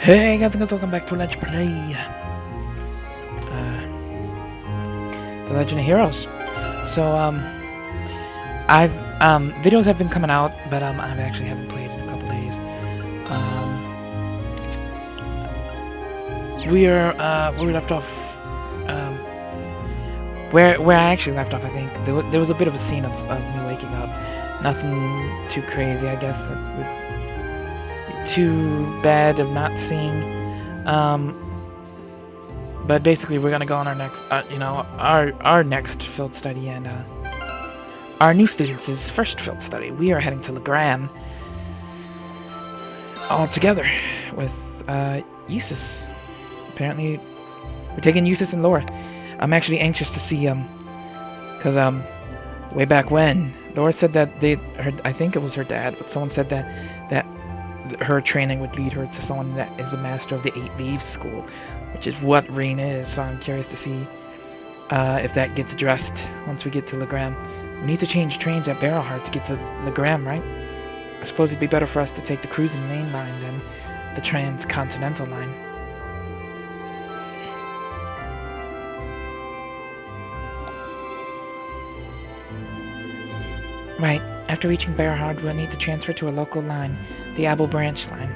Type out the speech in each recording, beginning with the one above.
Hey guys, and welcome back to Let's Play The Legend of Heroes. So, I've, videos have been coming out, but, I actually haven't played in a couple days. Where we left off, where I actually left off, I think. There was a bit of a scene of me waking up. Nothing too crazy, I guess, that would be too bad of not seeing. But basically, we're gonna go on our next, our next field study, and our new students' first field study. We are heading to Legram all together with Eustace. Apparently, we're taking Eustace and Laura. I'm actually anxious to see because way back when, Laura said that I think it was her dad, but someone said that her training would lead her to someone that is a master of the 8 Leaves School, which is what Reen is. So I'm curious to see if that gets addressed once we get to Legram. We need to change trains at Barrowheart to get to Legram, right? I suppose it'd be better for us to take the cruising main line than the transcontinental line. Right. After reaching Barrowheart, we'll need to transfer to a local line, the Apple Branch line.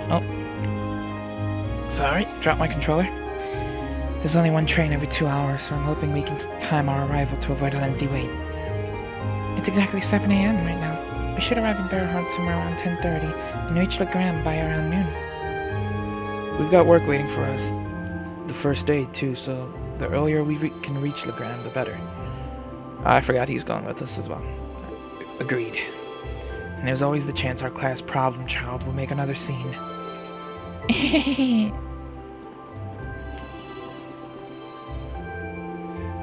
Oh. Sorry, dropped my controller. There's only one train every 2 hours, so I'm hoping we can time our arrival to avoid a lengthy wait. It's exactly 7 a.m. right now. We should arrive in Barrowheart somewhere around 10:30 and reach Legram by around noon. We've got work waiting for us the first day, too, so the earlier we can reach Legram, the better. I forgot he's going with us as well. Agreed. And there's always the chance our class problem child will make another scene.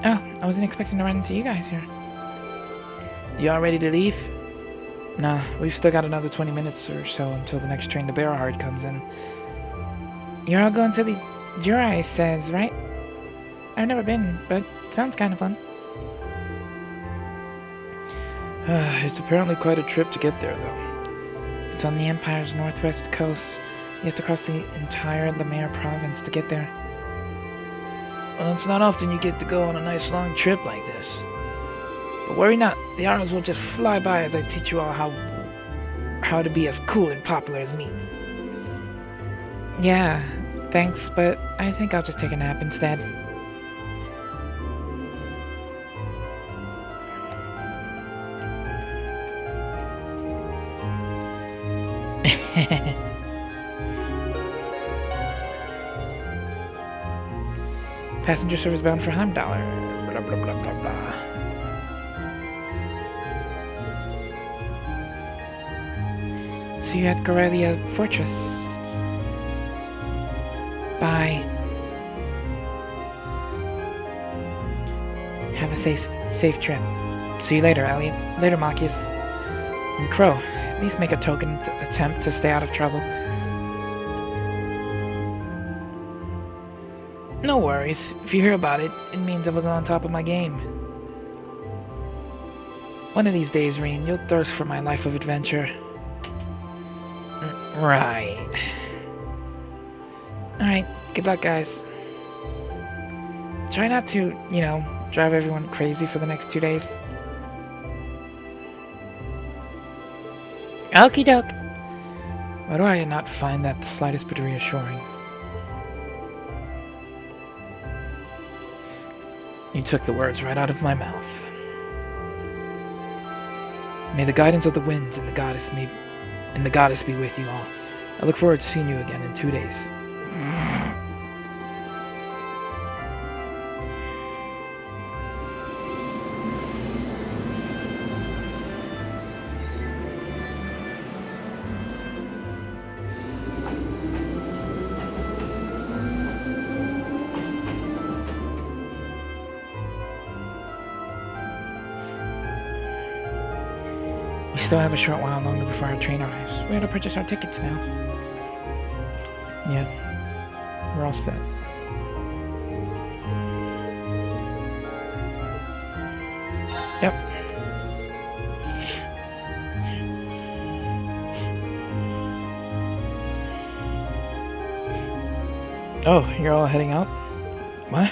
Oh, I wasn't expecting to run into you guys here. You all ready to leave? Nah, we've still got another 20 minutes or so until the next train to Barrowheart comes in. You're all going to the Jurai says, right? I've never been, but sounds kind of fun. It's apparently quite a trip to get there, though. It's on the Empire's northwest coast. You have to cross the entire Lemare province to get there. Well, it's not often you get to go on a nice long trip like this. But worry not, the hours will just fly by as I teach you all how to be as cool and popular as me. Yeah, thanks, but I think I'll just take a nap instead. Passenger service bound for Heimdallr. Blah blah blah blah blah. See you at Gorelia Fortress. Bye. Have a safe trip. See you later, Elliot. Later, Machias. And Crow, at least make a token attempt to stay out of trouble. No worries. If you hear about it, it means I wasn't on top of my game. One of these days, Reen, you'll thirst for my life of adventure. Right. Alright, good luck, guys. Try not to, drive everyone crazy for the next 2 days. Okie doke. Why do I not find that the slightest bit reassuring? You took the words right out of my mouth. May the guidance of the winds and the goddess be with you all. I look forward to seeing you again in 2 days. still have a short while longer before our train arrives. We have to purchase our tickets now. Yeah. We're all set. Yep. Oh, you're all heading out? What?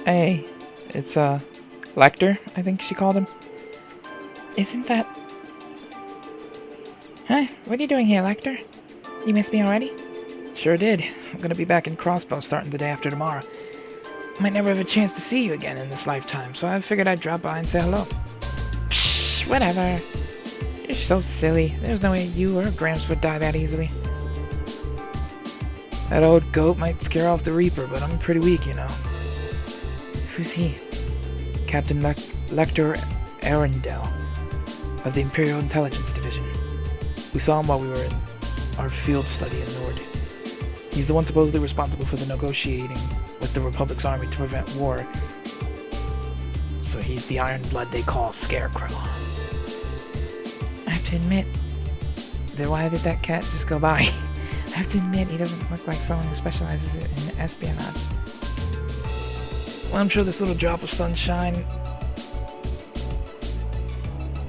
Hey, it's, Lecter, I think she called him. Isn't that... Huh? What are you doing here, Lecter? You missed me already? Sure did. I'm gonna be back in Crossbow starting the day after tomorrow. Might never have a chance to see you again in this lifetime, so I figured I'd drop by and say hello. Psh, whatever. You're so silly. There's no way you or Gramps would die that easily. That old goat might scare off the Reaper, but I'm pretty weak, you know. Who's he? Captain Lecter Arundel of the Imperial Intelligence Division. We saw him while we were in our field study in Nord. He's the one supposedly responsible for the negotiating with the Republic's army to prevent war. So he's the Iron Blood they call Scarecrow. I have to admit, then why did that cat just go by? I have to admit, he doesn't look like someone who specializes in espionage. Well, I'm sure this little drop of sunshine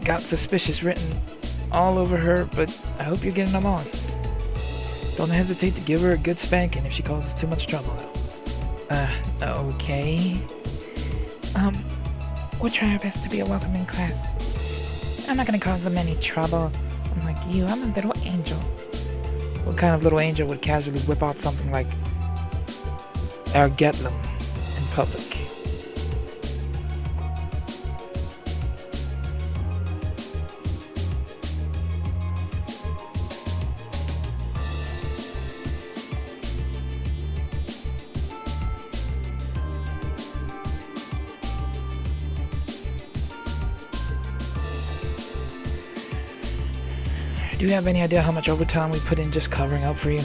got suspicious written all over her, but I hope you're getting along. Don't hesitate to give her a good spanking if she causes too much trouble, though. Okay. We'll try our best to be a welcoming class. I'm not gonna cause them any trouble. Unlike you, I'm a little angel. What kind of little angel would casually whip out something like Ergetlum in public? Do you have any idea how much overtime we put in just covering up for you?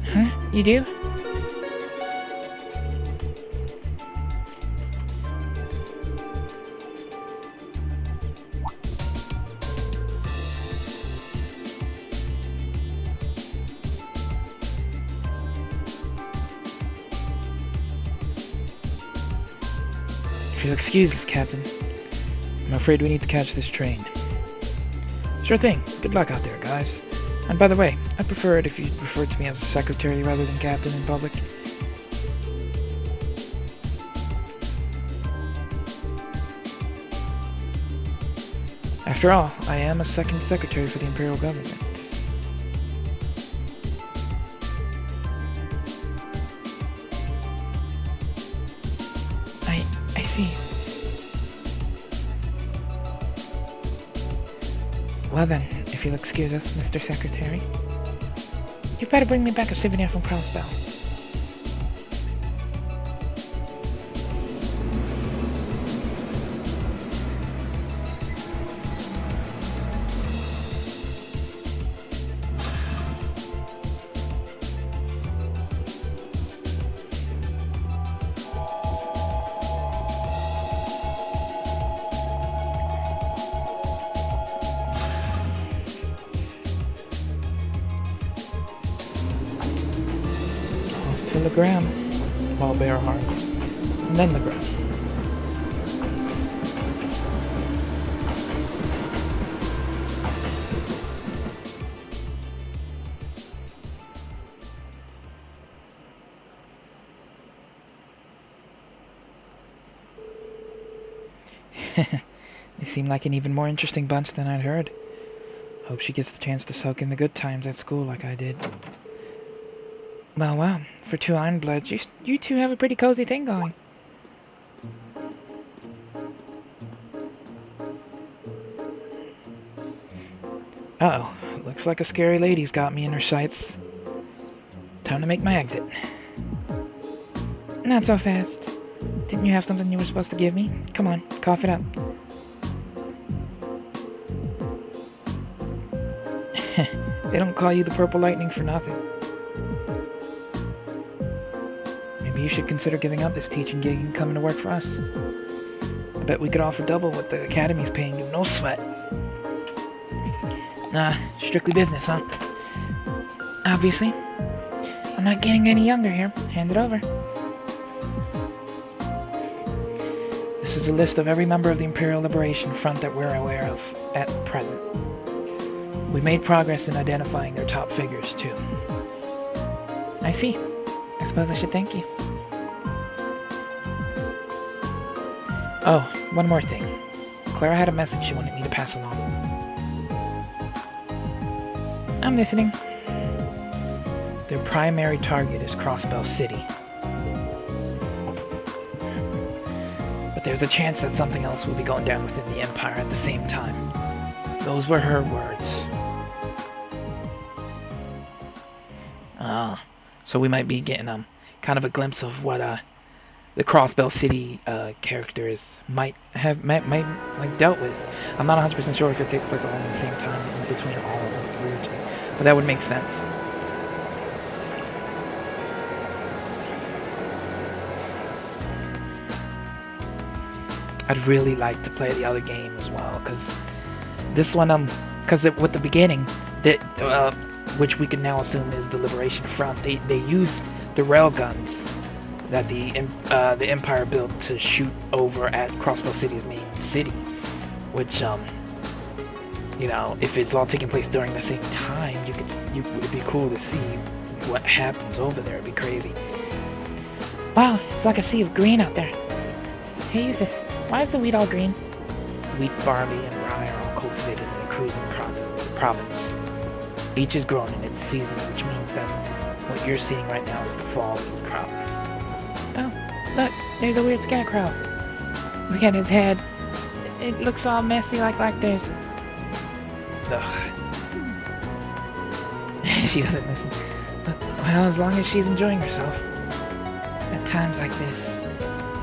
Huh? You do? If you'll excuse us, Captain, I'm afraid we need to catch this train. Sure thing. Good luck out there, guys. And by the way, I'd prefer it if you referred to me as a secretary rather than captain in public. After all, I am a second secretary for the Imperial government. I see. Well then, if you'll excuse us, Mr. Secretary. You better bring me back a souvenir from Crossbow. To the ground, while bare hard, and then the ground. They seem like an even more interesting bunch than I'd heard. Hope she gets the chance to soak in the good times at school like I did. Well, wow, for two Ironbloods, you two have a pretty cozy thing going. Uh-oh, looks like a scary lady's got me in her sights. Time to make my exit. Not so fast. Didn't you have something you were supposed to give me? Come on, cough it up. They don't call you the Purple Lightning for nothing. Maybe you should consider giving up this teaching gig and coming to work for us. I bet we could offer double what the Academy's paying you, no sweat. Nah, strictly business, huh? Obviously. I'm not getting any younger here. Hand it over. This is the list of every member of the Imperial Liberation Front that we're aware of at present. We made progress in identifying their top figures, too. I see. I suppose I should thank you. Oh, one more thing. Clara had a message she wanted me to pass along. I'm listening. Their primary target is Crossbell City. But there's a chance that something else will be going down within the Empire at the same time. Those were her words. So we might be getting kind of a glimpse of what the Crossbell City characters might like dealt with. I'm not 100% sure if it takes place all at the same time in between all of the regions, but that would make sense. I'd really like to play the other game as well, because this one, with the beginning, that which we can now assume is the Liberation Front, they used the railguns that the Empire built to shoot over at Crossbow City's main city, which you know, if it's all taking place during the same time, it'd be cool to see what happens over there. It'd be crazy. Wow, it's like a sea of green out there. Hey, Eustace, why is the wheat all green? Wheat, barley, and rye are all cultivated in the Cruisin province. Each is grown in its season, which means that what you're seeing right now is the fall wheat crop. Oh, look, there's a weird scarecrow. Look at his head. It looks all messy like there's... Ugh. She doesn't listen. Well, as long as she's enjoying herself. At times like this,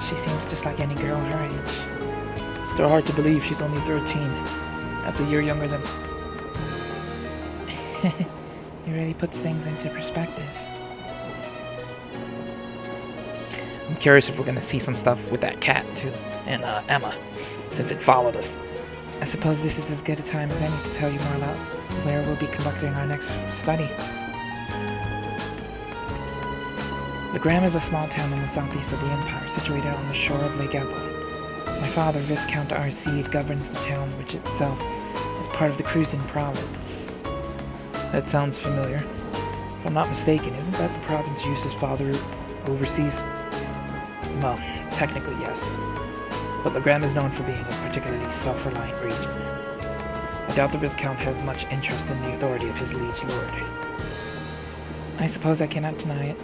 she seems just like any girl her age. Still hard to believe she's only 13. That's a year younger than... It really puts things into perspective. I'm curious if we're going to see some stuff with that cat, too, and Emma, since it followed us. I suppose this is as good a time as any to tell you more about where we'll be conducting our next study. The Gram is a small town in the southeast of the Empire, situated on the shore of Lake Apple. My father, Viscount Arseed, governs the town, which itself is part of the Cruisin province. That sounds familiar. If I'm not mistaken, isn't that the province Eustace's father oversees? Well, technically yes. But Legram is known for being a particularly self-reliant region. I doubt the Viscount has much interest in the authority of his liege lord. I suppose I cannot deny it.